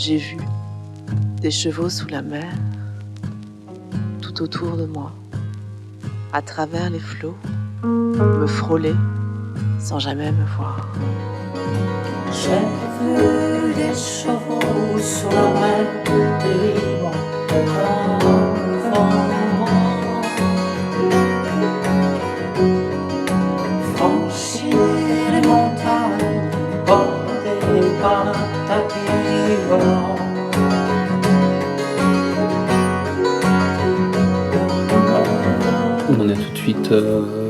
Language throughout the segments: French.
J'ai vu des chevaux sous la mer, tout autour de moi, à travers les flots, me frôler sans jamais me voir. J'ai vu des chevaux sur la mer, libres comme le vent. Franchir les montagnes, bordées par un tapis volant. On a tout de suite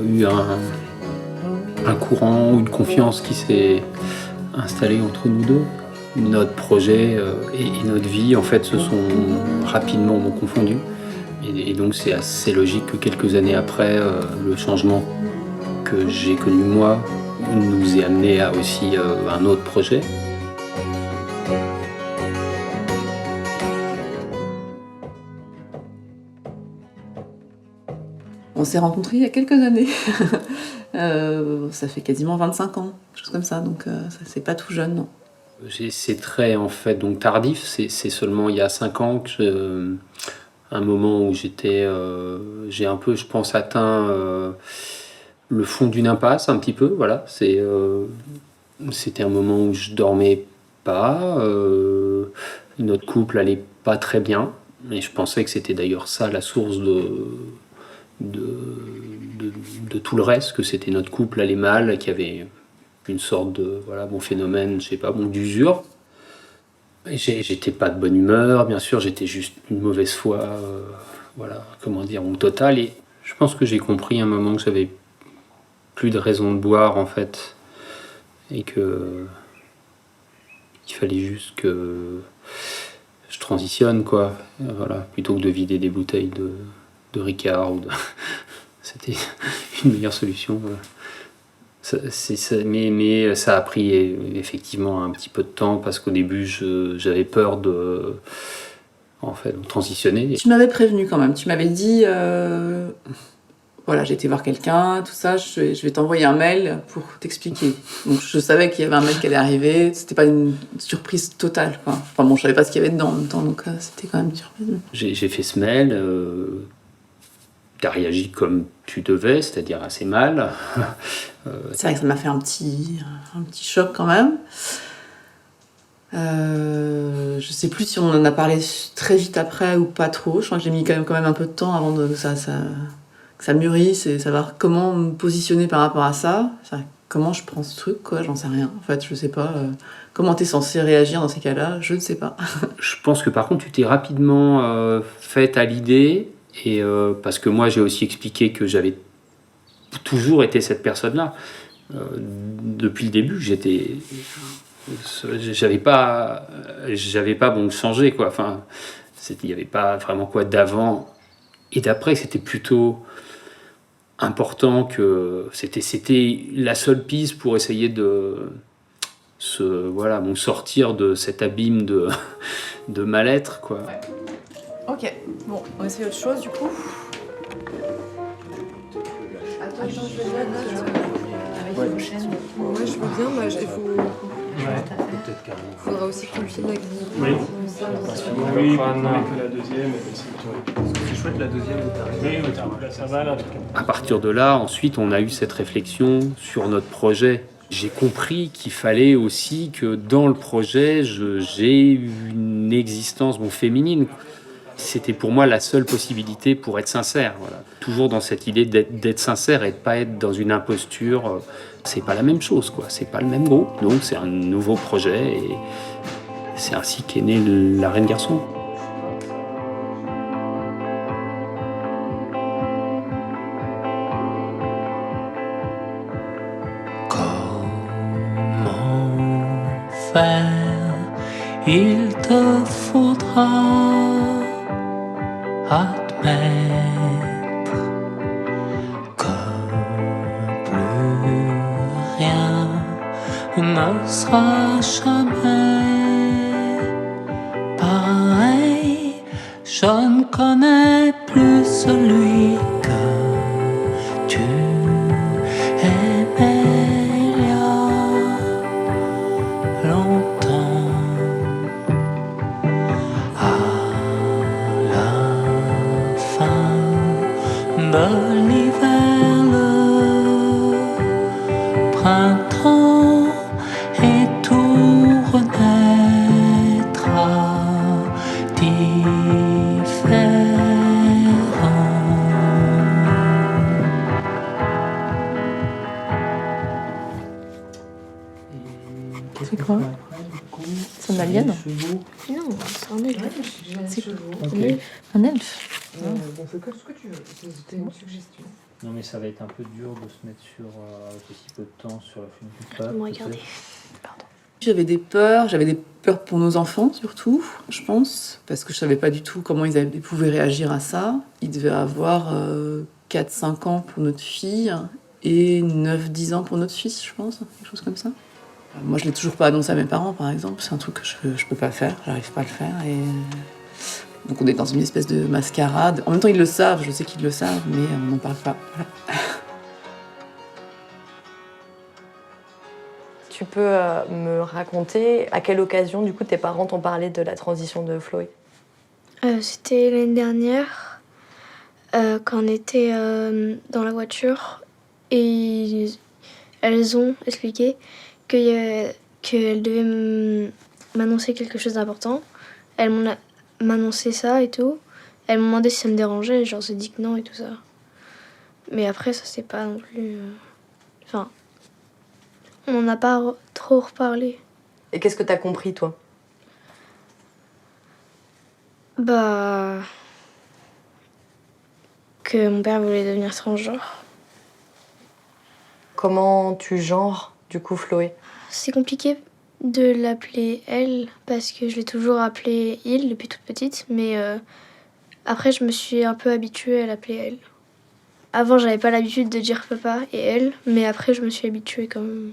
eu un courant ou une confiance qui s'est installée entre nous deux. Notre projet et notre vie en fait se sont rapidement confondus. Et donc c'est assez logique que quelques années après, le changement que j'ai connu moi nous ait amené à aussi un autre projet. On s'est rencontrés il y a quelques années. Ça fait quasiment 25 ans, quelque chose comme ça, donc ça, c'est pas tout jeune, non. C'est très en fait donc tardif, c'est seulement il y a 5 ans que un moment où j'ai un peu, je pense, atteint le fond d'une impasse un petit peu, voilà. C'était un moment où je dormais pas, notre couple allait pas très bien, et je pensais que c'était d'ailleurs ça la source de tout le reste, que c'était notre couple allait mal, qu'il y avait une sorte de phénomène, je sais pas, d'usure. Et j'étais pas de bonne humeur, bien sûr, j'étais juste une mauvaise foi, au total. Et je pense que j'ai compris à un moment que j'avais plus de raison de boire en fait, et qu'il fallait juste que je transitionne quoi, voilà, plutôt que de vider des bouteilles de Ricard c'était une meilleure solution. Mais ça a pris effectivement un petit peu de temps parce qu'au début j'avais peur de transitionner. Tu m'avais prévenu quand même, tu m'avais dit voilà, j'ai été voir quelqu'un, tout ça, je vais t'envoyer un mail pour t'expliquer. Donc je savais qu'il y avait un mail qui allait arriver, c'était pas une surprise totale, quoi. Enfin bon, je savais pas ce qu'il y avait dedans en même temps, donc c'était quand même une surprise. J'ai fait ce mail, t'as réagi comme tu devais, c'est-à-dire assez mal. C'est vrai que ça m'a fait un petit choc quand même. Je sais plus si on en a parlé très vite après ou pas trop. Je crois que j'ai mis quand même un peu de temps avant que ça mûrisse et savoir comment me positionner par rapport à ça. Enfin, comment je prends ce truc, quoi, j'en sais rien. En fait, je sais pas. Comment t'es censé réagir dans ces cas-là, je ne sais pas. Je pense que par contre, tu t'es rapidement faite à l'idée, et parce que moi, j'ai aussi expliqué que j'avais toujours été cette personne-là. Depuis le début, j'avais pas changé quoi. Enfin, il n'y avait pas vraiment quoi d'avant et d'après. C'était plutôt important que c'était la seule piste pour essayer de sortir de cet abîme de mal-être quoi. Ouais. Ok, bon, on va essayer autre chose du coup. Attends, je vais la note. Avec une chaîne. Ouais, je veux bien, mais il faudra aussi que tu le filmes avec vous. Oui. Oui, que la deuxième. C'est chouette la deuxième. Oui, ça va là. À partir de là, ensuite, on a eu cette réflexion sur notre projet. J'ai compris qu'il fallait aussi que dans le projet, j'ai une existence féminine. C'était pour moi la seule possibilité pour être sincère. Voilà. Toujours dans cette idée d'être sincère et de pas être dans une imposture. C'est pas la même chose, quoi. C'est pas le même groupe. Donc c'est un nouveau projet et c'est ainsi qu'est né La Reine Garçon. Comment faire? Il te faudra admettre que plus rien ne sera jamais pareil. Je ne connais plus celui que tu aimais il y a longtemps. C'est quoi? C'est un alien? Non, c'est un elfe. C'est Ok. un elfe? Bon, fais ce que tu veux. C'était une suggestion. Non, mais ça va être un peu dur de se mettre sur, avec aussi peu de temps sur la film. Me regarder. J'avais des peurs pour nos enfants surtout, je pense, parce que je savais pas du tout comment ils pouvaient réagir à ça. Ils devaient avoir 4-5 ans pour notre fille et 9-10 ans pour notre fils, je pense, quelque chose comme ça. Moi, je l'ai toujours pas annoncé à mes parents, par exemple. C'est un truc que je peux pas faire, j'arrive pas à le faire. Et donc on est dans une espèce de mascarade. En même temps, ils le savent, je sais qu'ils le savent, mais on n'en parle pas. Voilà. Tu peux me raconter à quelle occasion, du coup, tes parents t'ont parlé de la transition de Chloé? C'était l'année dernière, quand on était dans la voiture, et elles ont expliqué qu'elles devaient m'annoncer quelque chose d'important. Elles m'ont annoncé ça et tout. Elles m'ont demandé si ça me dérangeait, et genre j'ai dit que non et tout ça. Mais après, ça c'est pas non plus... Enfin... On n'en a pas trop reparlé. Et qu'est-ce que t'as compris, toi? Bah... que mon père voulait devenir transgenre. Comment tu genres, du coup, Chloé? C'est compliqué de l'appeler elle, parce que je l'ai toujours appelée il depuis toute petite, mais après je me suis un peu habituée à l'appeler elle. Avant, j'avais pas l'habitude de dire papa et elle, mais après je me suis habituée quand même.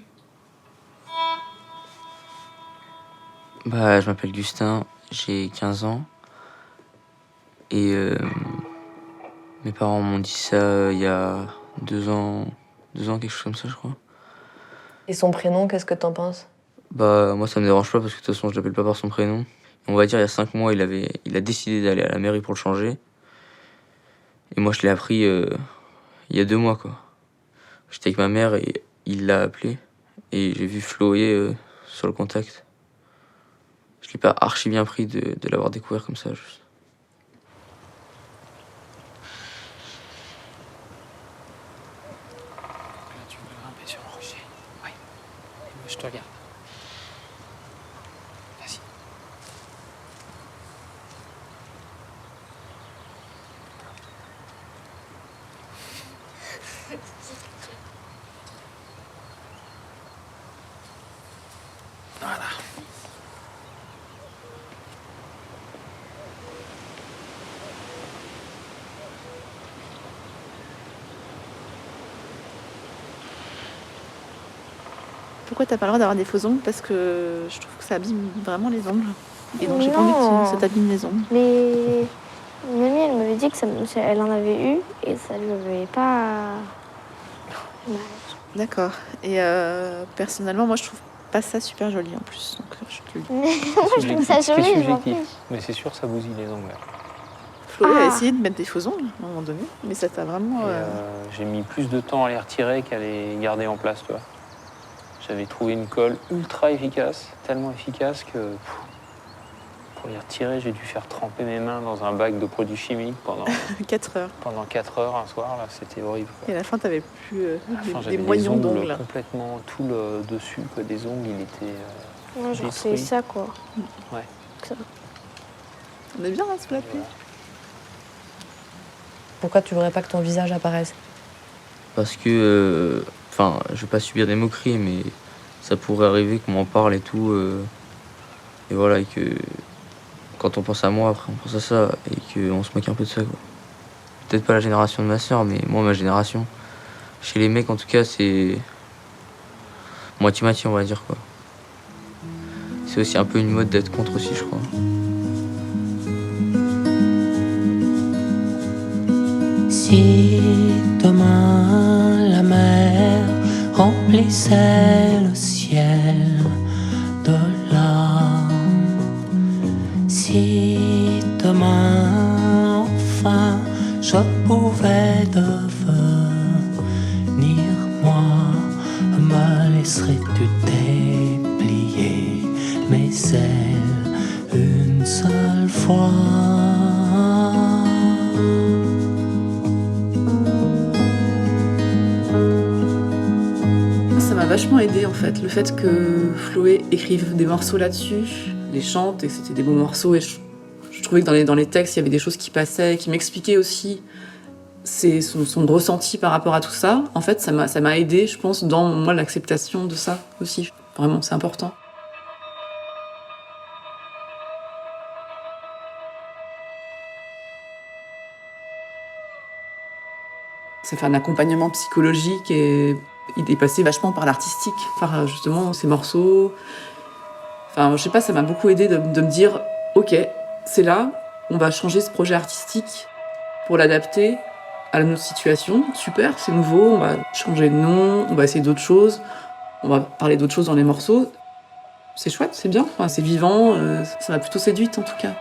Bah, je m'appelle Gustin, j'ai 15 ans. Et mes parents m'ont dit ça il y a 2 ans, quelque chose comme ça, je crois. Et son prénom, qu'est-ce que t'en penses? Bah, moi, ça me dérange pas parce que de toute façon, je l'appelle pas par son prénom. On va dire, il y a 5 mois, il a décidé d'aller à la mairie pour le changer. Et moi, je l'ai appris il y a 2 mois, quoi. J'étais avec ma mère et il l'a appelé. Et j'ai vu Chloé sur le contact. Je l'ai pas archi bien pris de l'avoir découvert comme ça, juste. Là, tu veux grimper sur le rocher. Oui. Et moi, je te regarde. Vas-y. Voilà. Pourquoi t'as pas le droit d'avoir des faux ongles? Parce que je trouve que ça abîme vraiment les ongles. Et donc j'ai pas Non. envie que ça t'abîme les ongles. Mais mamie, elle m'avait dit que elle en avait eu et ça lui avait pas mal. D'accord. Et personnellement, moi je trouve pas ça super joli en plus. Donc je te le dis. Mais moi, je trouve ça joli, je m'en fiche. Mais c'est sûr, ça bousille les ongles. Chloé a Ah. essayé de mettre des faux ongles à un moment donné, mais ça t'a vraiment. J'ai mis plus de temps à les retirer qu'à les garder en place, tu vois. J'avais trouvé une colle ultra efficace, tellement efficace que pour les retirer, j'ai dû faire tremper mes mains dans un bac de produits chimiques pendant 4 heures. 4 heures un soir. Là, c'était horrible, quoi. Et à la fin, t'avais plus À la fin, des j'avais des moignons ongles d'ongles. complètement tout le dessus, quoi. Des ongles, il était Ouais, genre, c'est détruit. ça, quoi. Ouais. Ça. On est bien là sous la pluie. Pourquoi tu voudrais pas que ton visage apparaisse? Parce que, enfin, je vais pas subir des moqueries, mais ça pourrait arriver qu'on m'en parle et tout. Et voilà, et que quand on pense à moi, après on pense à ça, et qu'on se moque un peu de ça, quoi. Peut-être pas la génération de ma sœur, mais moi, ma génération. Chez les mecs, en tout cas, c'est moitié-moitié, on va dire, quoi. C'est aussi un peu une mode d'être contre aussi, je crois. Si demain la mer remplissait le ciel de larmes, si demain enfin je pouvais devenir moi, me laisserais-tu déplier mes ailes une seule fois? Ça m'a vachement vachement aidé en fait, le fait que Chloé écrive des morceaux là-dessus, les chante et que c'était des beaux morceaux. Et je trouvais que dans les textes, il y avait des choses qui passaient, qui m'expliquaient aussi son ressenti par rapport à tout ça. En fait, ça m'a aidé, je pense, dans moi l'acceptation de ça aussi. Vraiment, c'est important. Ça fait un accompagnement psychologique et il est passé vachement par l'artistique, par justement ces morceaux. Enfin, je sais pas, ça m'a beaucoup aidé de me dire « Ok, c'est là, on va changer ce projet artistique pour l'adapter à notre situation. Super, c'est nouveau, on va changer de nom, on va essayer d'autres choses, on va parler d'autres choses dans les morceaux. C'est chouette, c'est bien, enfin, c'est vivant, ça m'a plutôt séduite en tout cas. »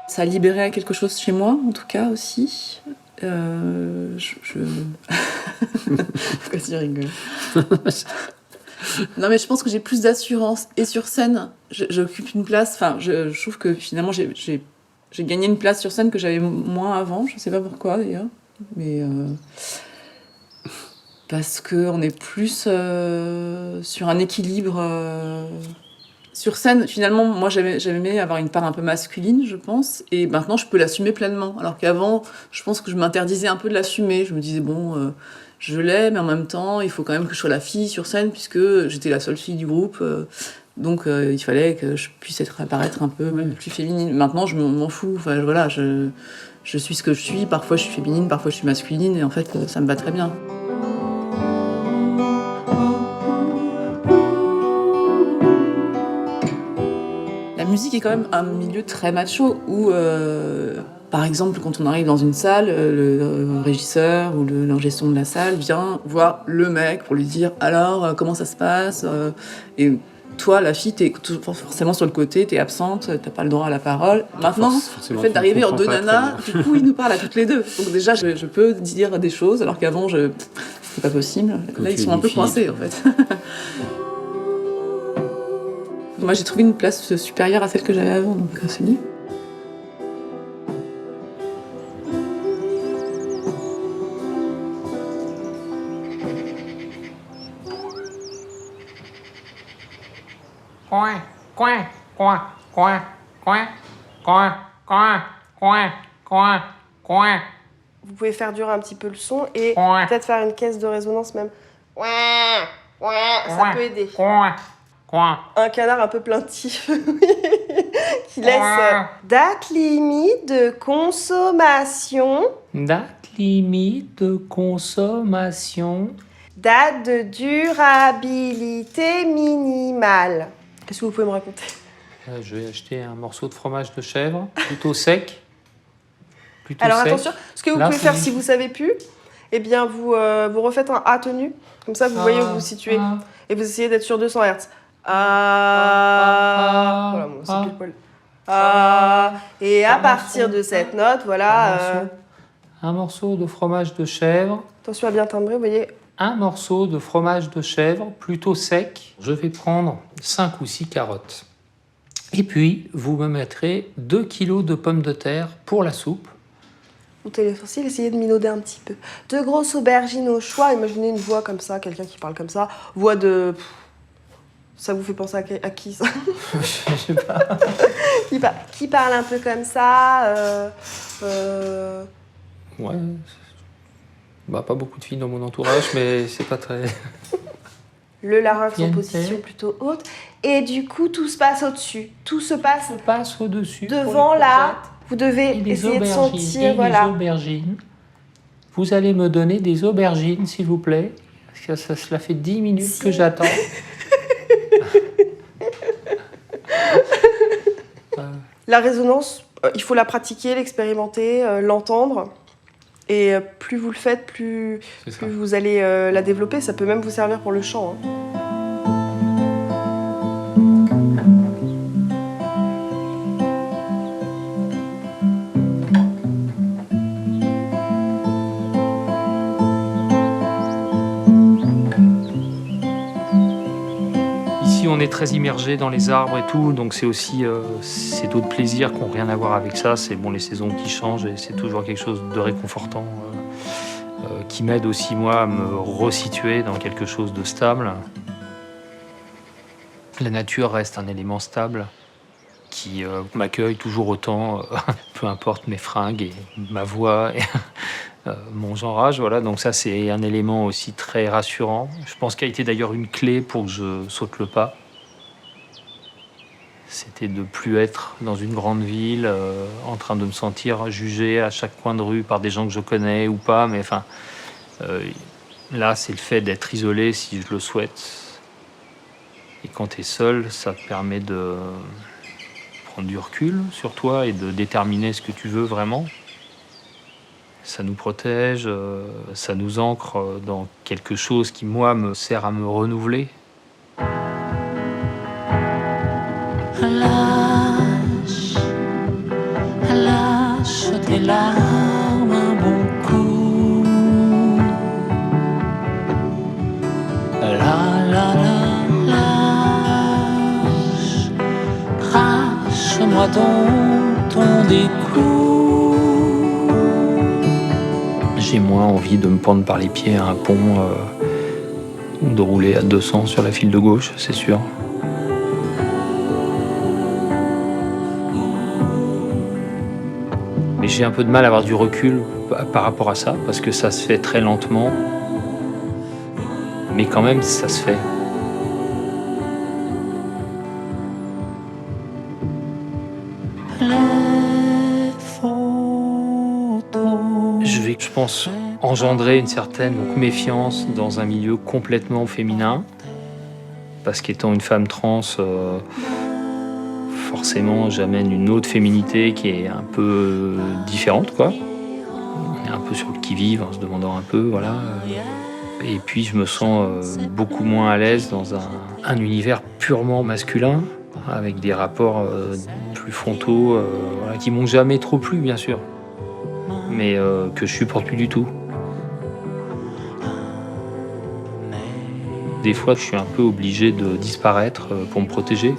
Ça a libéré quelque chose chez moi, en tout cas, aussi. Pourquoi tu rigoles? Non, mais je pense que j'ai plus d'assurance. Et sur scène, j'occupe une place... Enfin, je trouve que finalement, j'ai gagné une place sur scène que j'avais moins avant. Je sais pas pourquoi, d'ailleurs. Mais... parce qu'on est plus sur un équilibre... Sur scène, finalement, moi, j'aimais avoir une part un peu masculine, je pense, et maintenant, je peux l'assumer pleinement. Alors qu'avant, je pense que je m'interdisais un peu de l'assumer. Je me disais, bon, je l'ai, mais en même temps, il faut quand même que je sois la fille sur scène, puisque j'étais la seule fille du groupe. Donc, il fallait que je puisse apparaître un peu plus féminine. Maintenant, je m'en fous. Enfin, voilà, je suis ce que je suis. Parfois, je suis féminine, parfois, je suis masculine, et en fait, ça me va très bien. La musique est quand même un milieu très macho où, par exemple, quand on arrive dans une salle, le régisseur ou l'ingé son de la salle vient voir le mec pour lui dire « Alors, comment ça se passe ?» Et toi, la fille, t'es forcément sur le côté, t'es absente, t'as pas le droit à la parole. Maintenant, le fait d'arriver en deux nanas, du coup, ils nous parlent à toutes les deux. Donc déjà, je peux dire des choses, alors qu'avant, c'est pas possible. Là, ils sont un peu coincés, en fait. Moi, j'ai trouvé une place supérieure à celle que j'avais avant, donc c'est mieux. Coin, coin, coin, coin, coin, coin, coin, coin, coin, coin. Vous pouvez faire durer un petit peu le son et Ouais. peut-être faire une caisse de résonance même. Ça peut aider. Coin, coin. Un canard un peu plaintif qui laisse date limite de consommation, Date limite de consommation. date de durabilité minimale. Qu'est-ce que vous pouvez me raconter? Je vais acheter un morceau de fromage de chèvre, plutôt sec. Plutôt Alors sec. attention, ce que vous Là, pouvez c'est faire dit. si vous savez plus, eh bien vous refaites un A tenu, comme ça vous voyez où vous vous situez, et vous essayez d'être sur 200 Hz. Ah, voilà, bon, c'est pile poil. Ah, et à partir de cette note, voilà. Un morceau de fromage de chèvre. Attention à bien timbrer, vous voyez. Un morceau de fromage de chèvre, plutôt sec. Je vais prendre 5 ou 6 carottes. Et puis, vous me mettrez 2 kilos de pommes de terre pour la soupe. Ou téléphone, essayez de minauder un petit peu. 2 grosses aubergines au choix. Imaginez une voix comme ça, quelqu'un qui parle comme ça. Voix de... Ça vous fait penser à qui ça? Je sais pas. Qui parle un peu comme ça. Ouais. Bah, pas beaucoup de filles dans mon entourage, mais c'est pas très... Le larynx en Bien position fait. plutôt haute. Et du coup, tout se passe au-dessus. Tout se passe passe au-dessus. pour devant les là. courgettes. Vous devez Et les essayer de aubergines. sentir, Et voilà. les aubergines. Vous allez me donner des aubergines, s'il vous plaît. Parce que cela fait 10 minutes que j'attends. La résonance, il faut la pratiquer, l'expérimenter, l'entendre. Et plus vous le faites, plus vous allez la développer. Ça peut même vous servir pour le chant. Hein. Ici, on est très immergé dans les arbres et tout, donc c'est aussi c'est d'autres plaisirs qui n'ont rien à voir avec ça. C'est bon, les saisons qui changent et c'est toujours quelque chose de réconfortant. qui m'aide aussi moi à me resituer dans quelque chose de stable. La nature reste un élément stable qui m'accueille toujours autant, peu importe mes fringues et ma voix et mon genrage. Voilà. Donc ça, c'est un élément aussi très rassurant. Je pense qu'il a été d'ailleurs une clé pour que je saute le pas. C'était de ne plus être dans une grande ville, en train de me sentir jugé à chaque coin de rue par des gens que je connais ou pas. Mais enfin, là, c'est le fait d'être isolé si je le souhaite. Et quand tu es seul, ça te permet de prendre du recul sur toi et de déterminer ce que tu veux vraiment. Ça nous protège, ça nous ancre dans quelque chose qui, moi, me sert à me renouveler. Lâche tes larmes un bon coup. Lâche, crache-moi dans ton dégoût. J'ai moins envie de me pendre par les pieds à un pont ou de rouler à 200 sur la file de gauche, c'est sûr. Mais j'ai un peu de mal à avoir du recul par rapport à ça, parce que ça se fait très lentement. Mais quand même, ça se fait. Je vais, je pense, engendrer une certaine méfiance dans un milieu complètement féminin, parce qu'étant une femme trans, forcément, j'amène une autre féminité qui est un peu différente, quoi. On est un peu sur le qui-vive, en se demandant un peu, voilà. Et puis, je me sens beaucoup moins à l'aise dans un univers purement masculin, avec des rapports plus frontaux, voilà, qui m'ont jamais trop plu, bien sûr, mais que je supporte plus du tout. Des fois, je suis un peu obligé de disparaître pour me protéger.